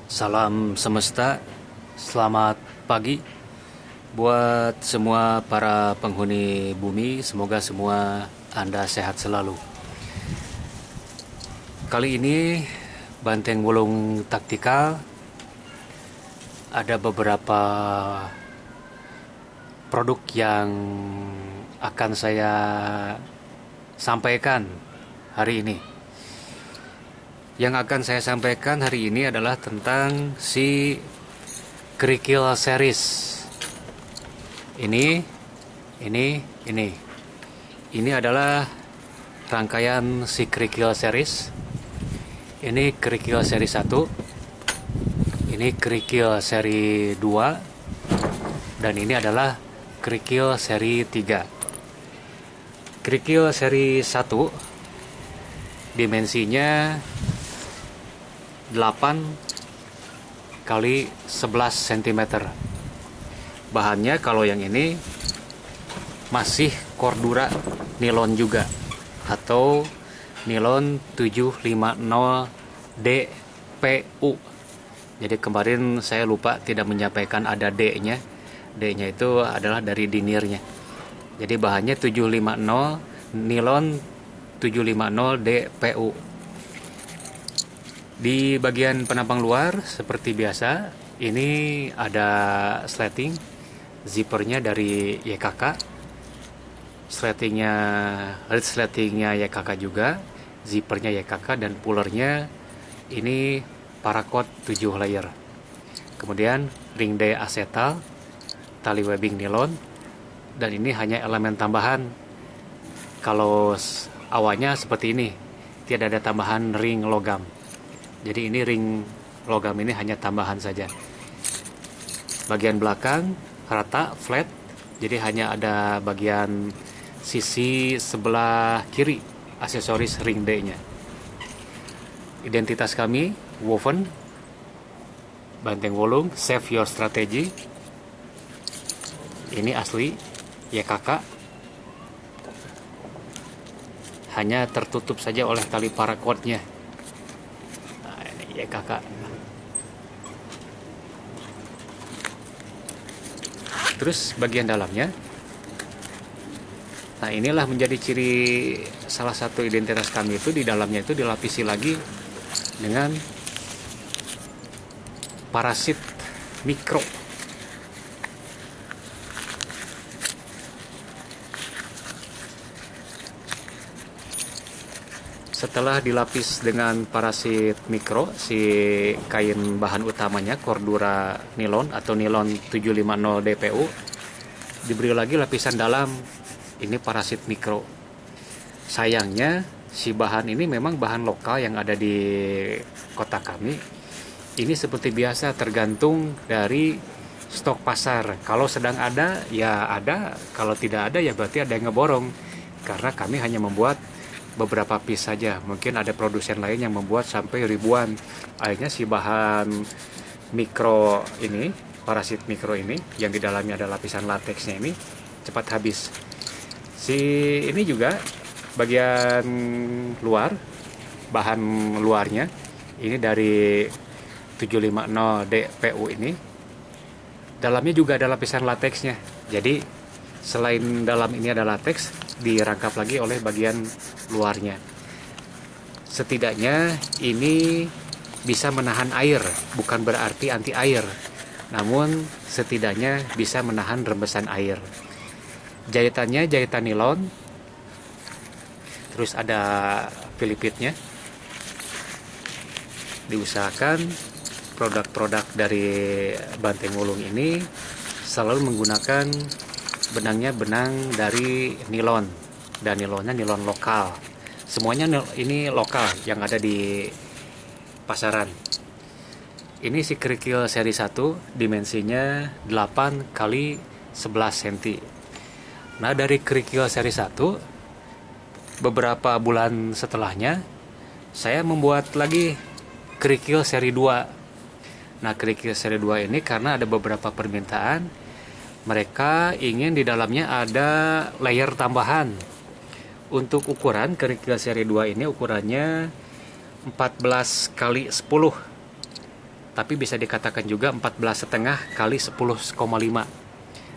Salam semesta, selamat pagi buat semua para penghuni bumi. Semoga semua Anda sehat selalu. Kali ini Banteng Wulung Taktikal ada beberapa produk yang akan saya sampaikan hari ini. Yang akan saya sampaikan hari ini adalah tentang si Kerikil series. Ini adalah rangkaian si Kerikil series. Ini Kerikil seri 1. Ini Kerikil seri 2. Dan ini adalah Kerikil seri 3. Kerikil seri 1 dimensinya 8 kali 11 cm. Bahannya kalau yang ini masih Cordura nilon juga, atau nilon 750 DPU. Jadi kemarin saya lupa tidak menyampaikan ada D-nya. D-nya itu adalah dari dinirnya. Jadi bahannya 750 nilon 750 DPU. Di bagian penampang luar seperti biasa, ini ada sleting, zippernya dari YKK, red sletingnya YKK juga, zippernya YKK, dan pullernya ini paracord 7 layer. Kemudian ring D asetal, tali webbing nilon, dan ini hanya elemen tambahan. Kalau awalnya seperti ini, tidak ada tambahan ring logam. Jadi ini ring logam ini hanya tambahan saja. Bagian belakang rata, flat. Jadi hanya ada bagian sisi sebelah kiri aksesoris ring D-nya. Identitas kami, woven, Banteng Wulung, save your strategy. Ini asli, YKK. Hanya tertutup saja oleh tali paracordnya. YKK. Terus bagian dalamnya, nah inilah menjadi ciri salah satu identitas kami, itu di dalamnya itu dilapisi lagi dengan parasit mikro. Setelah dilapis dengan parasit mikro, si kain bahan utamanya Cordura nilon atau nilon 750 DPU, diberi lagi lapisan dalam, ini parasit mikro. Sayangnya si bahan ini memang bahan lokal yang ada di kota kami. Ini seperti biasa tergantung dari stok pasar. Kalau sedang ada ya ada, kalau tidak ada ya berarti ada yang ngeborong. Karena kami hanya membuat beberapa piece saja. Mungkin ada produsen lain yang membuat sampai ribuan. Akhirnya si bahan mikro ini, parasit mikro ini, yang di dalamnya ada lapisan latexnya ini, cepat habis. Si ini juga bagian luar, bahan luarnya ini dari 750 DPU ini, dalamnya juga ada lapisan latexnya. Jadi selain dalam ini ada latex, dirangkap lagi oleh bagian luarnya. Setidaknya ini bisa menahan air, bukan berarti anti air, namun setidaknya bisa menahan rembesan air. Jahitannya jahitan nilon, terus ada filipitnya. Diusahakan produk-produk dari Banteng Wulung ini selalu menggunakan benangnya benang dari nilon, dan nilonnya nilon lokal. Semuanya ini lokal yang ada di pasaran. Ini si Kerikil seri 1, dimensinya 8 kali 11 cm. Nah, dari Kerikil seri 1, beberapa bulan setelahnya saya membuat lagi Kerikil seri 2. Nah, Kerikil seri 2 ini karena ada beberapa permintaan, mereka ingin di dalamnya ada layer tambahan Untuk ukuran kerikil seri 2 ini ukurannya 14 kali 10, tapi bisa dikatakan juga 14,5 kali 10,5.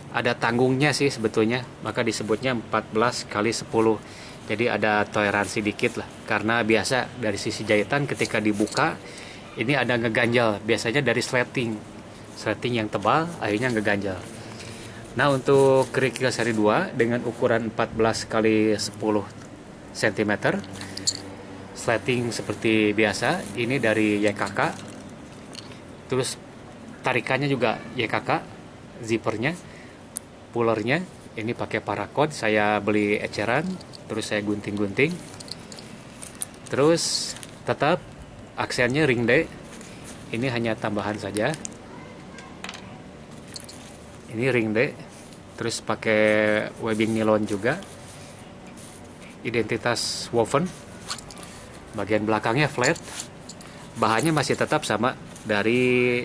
Ada tanggungnya sih sebetulnya, maka disebutnya 14 kali 10. Jadi ada toleransi dikit lah, karena biasa dari sisi jahitan ketika dibuka ini ada ngeganjal, biasanya dari sleting yang tebal akhirnya ngeganjal. Nah, untuk kerikil seri 2 dengan ukuran 14 kali 10 cm, sleting seperti biasa, ini dari YKK. Terus tarikannya juga YKK, zippernya, pullernya ini pakai paracord, saya beli eceran, terus saya gunting-gunting. Terus tetap aksennya ring D, ini hanya tambahan saja. Ini ring D, terus pakai webbing nilon juga, identitas woven. Bagian belakangnya flat, bahannya masih tetap sama dari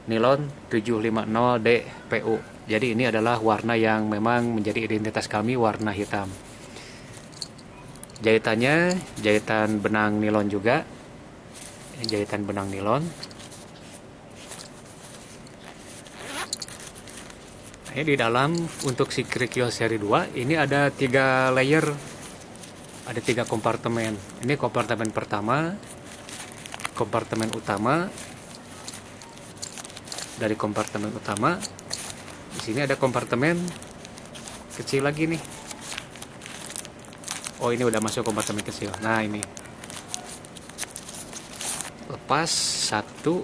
nilon 750 DPU. Jadi ini adalah warna yang memang menjadi identitas kami, warna hitam. Jahitannya jahitan benang nilon juga, jahitan benang nilon. Ini di dalam untuk si kerikil seri 2 ini ada 3 layer, ada 3 kompartemen. Ini kompartemen pertama, kompartemen utama. Dari kompartemen utama, di sini ada kompartemen kecil lagi nih. Oh, ini udah masuk kompartemen kecil. Nah, ini lepas 1,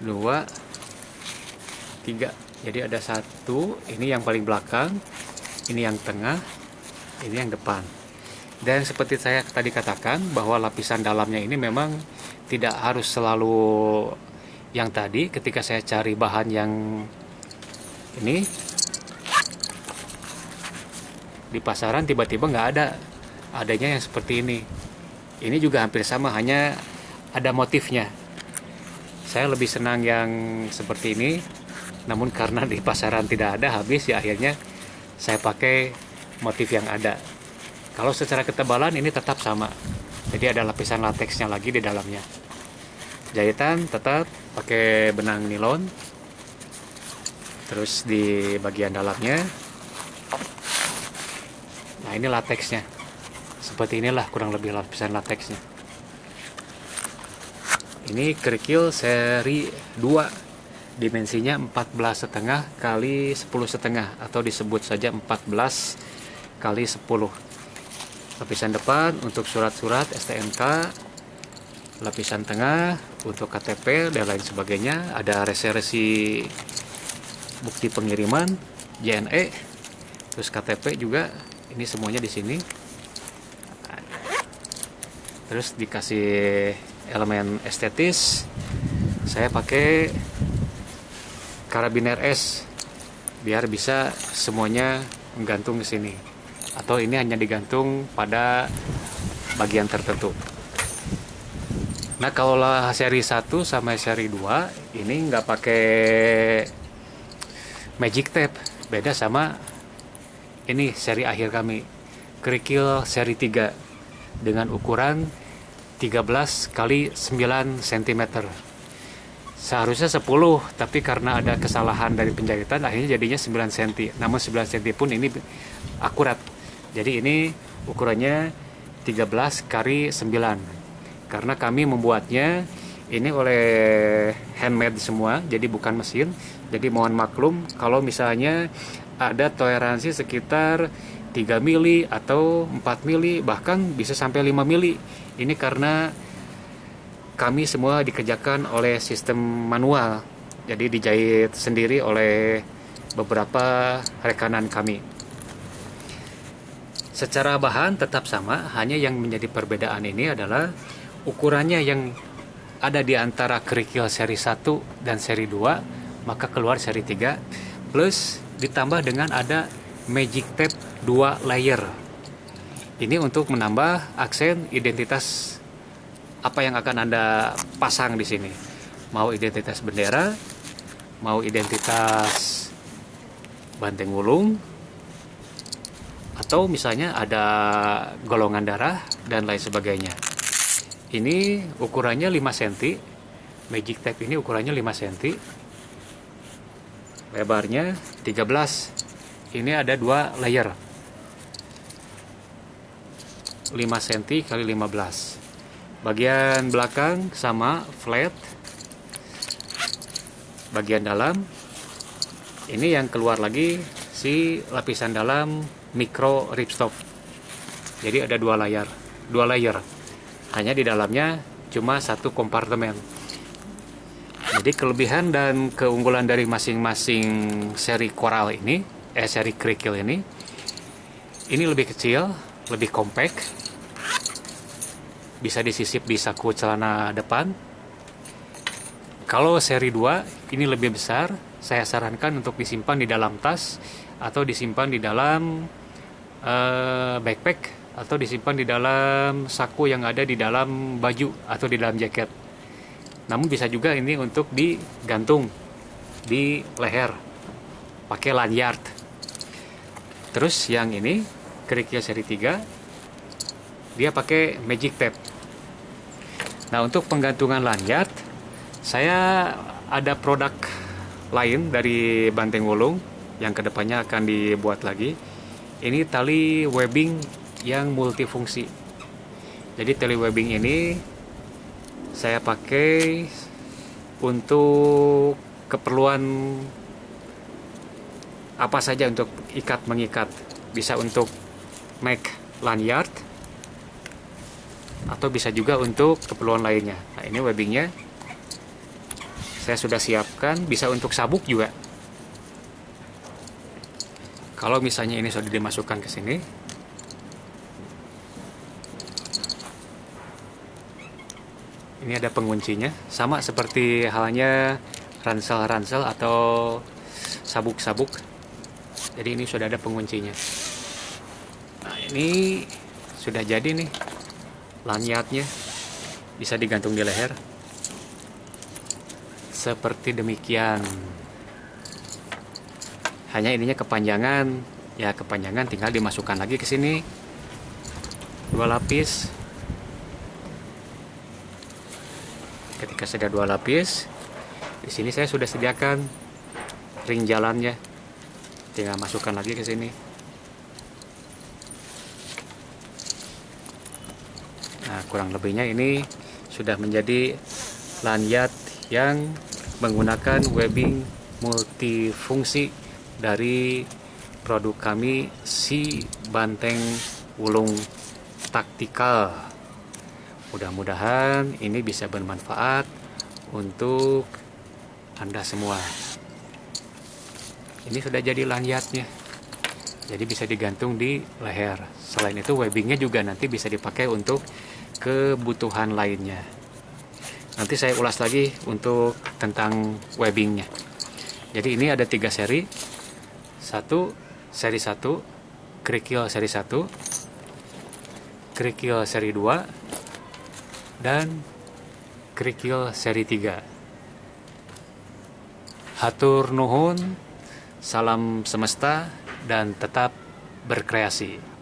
2, 3. Jadi ada 1, ini yang paling belakang, ini yang tengah, ini yang depan. Dan seperti saya tadi katakan bahwa lapisan dalamnya ini memang tidak harus selalu yang tadi. Ketika saya cari bahan yang ini di pasaran tiba-tiba nggak ada, adanya yang seperti ini. Ini juga hampir sama, hanya ada motifnya. Saya lebih senang yang seperti ini, namun karena di pasaran tidak ada, habis ya, akhirnya saya pakai motif yang ada. Kalau secara ketebalan ini tetap sama, jadi ada lapisan lateksnya lagi di dalamnya. Jahitan tetap pakai benang nilon, terus di bagian dalamnya, nah ini lateksnya, seperti inilah kurang lebih lapisan lateksnya. Ini kerikil seri 2, dimensinya 14,5 kali 10,5 atau disebut saja 14 kali 10. Lapisan depan untuk surat-surat STNK, lapisan tengah untuk KTP dan lain sebagainya. Ada resersi bukti pengiriman, JNE, terus KTP juga. Ini semuanya di sini. Terus dikasih elemen estetis. Saya pakai karabiner S biar bisa semuanya menggantung ke sini, atau ini hanya digantung pada bagian tertentu. Nah, kalau seri 1 sama seri 2 ini nggak pakai magic tape, beda sama ini seri akhir kami, kerikil seri 3 dengan ukuran 13 kali 9 cm. Seharusnya 10, tapi karena ada kesalahan dari penjahitan akhirnya jadinya 9 cm. Namun 9 cm pun ini akurat. Jadi ini ukurannya 13 kali 9. Karena kami membuatnya ini oleh handmade semua, jadi bukan mesin. Jadi mohon maklum kalau misalnya ada toleransi sekitar 3 mili atau 4 mili, bahkan bisa sampai 5 mili. Ini karena kami semua dikerjakan oleh sistem manual, jadi dijahit sendiri oleh beberapa rekanan kami. Secara bahan tetap sama, hanya yang menjadi perbedaan ini adalah ukurannya yang ada di antara kerikil seri 1 dan seri 2, maka keluar seri 3, plus ditambah dengan ada magic tape 2 layer. Ini untuk menambah aksen identitas apa yang akan Anda pasang di sini. Mau identitas bendera, mau identitas banteng wulung, atau misalnya ada golongan darah dan lain sebagainya. Ini ukurannya 5 cm, magic tape ini ukurannya 5 cm, lebarnya 13. Ini ada 2 layer, 5 cm kali 15. Bagian belakang sama flat, bagian dalam ini yang keluar lagi si lapisan dalam micro ripstop. Jadi ada 2 layer. Hanya di dalamnya cuma 1 kompartemen. Jadi kelebihan dan keunggulan dari masing-masing seri Coral ini, seri Kerikil ini lebih kecil, lebih compact, bisa disisip di saku celana depan. Kalau seri 2 ini lebih besar, saya sarankan untuk disimpan di dalam tas atau disimpan di dalam backpack atau disimpan di dalam saku yang ada di dalam baju atau di dalam jaket. Namun bisa juga ini untuk digantung di leher pakai lanyard. Terus yang ini Kerikil seri 3 dia pakai magic tape. Nah, untuk penggantungan lanyard saya ada produk lain dari Banteng Wulung yang kedepannya akan dibuat lagi. Ini tali webbing yang multifungsi. Jadi tali webbing ini saya pakai untuk keperluan apa saja, untuk mengikat. Bisa untuk make lanyard atau bisa juga untuk keperluan lainnya. Nah, ini webbingnya saya sudah siapkan, bisa untuk sabuk juga. Kalau misalnya ini sudah dimasukkan ke sini, ini ada penguncinya, sama seperti halnya ransel-ransel atau sabuk-sabuk. Jadi ini sudah ada penguncinya. Nah, ini sudah jadi nih lanyardnya, bisa digantung di leher seperti demikian. Hanya ininya kepanjangan, ya kepanjangan tinggal dimasukkan lagi ke sini 2 lapis. Ketika sudah 2 lapis, di sini saya sudah sediakan ring jalannya, tinggal masukkan lagi ke sini. Nah, kurang lebihnya ini sudah menjadi lanyard yang menggunakan webbing multifungsi dari produk kami, si Banteng Wulung Taktikal. Mudah-mudahan ini bisa bermanfaat untuk Anda semua. Ini sudah jadi lanyardnya, jadi bisa digantung di leher. Selain itu webbingnya juga nanti bisa dipakai untuk kebutuhan lainnya. Nanti saya ulas lagi untuk tentang webbingnya. Jadi ini ada 3 seri. Seri 1 Kerikil seri 1, Kerikil seri 2, dan Kerikil seri 3. Hatur nuhun, salam semesta, dan tetap berkreasi.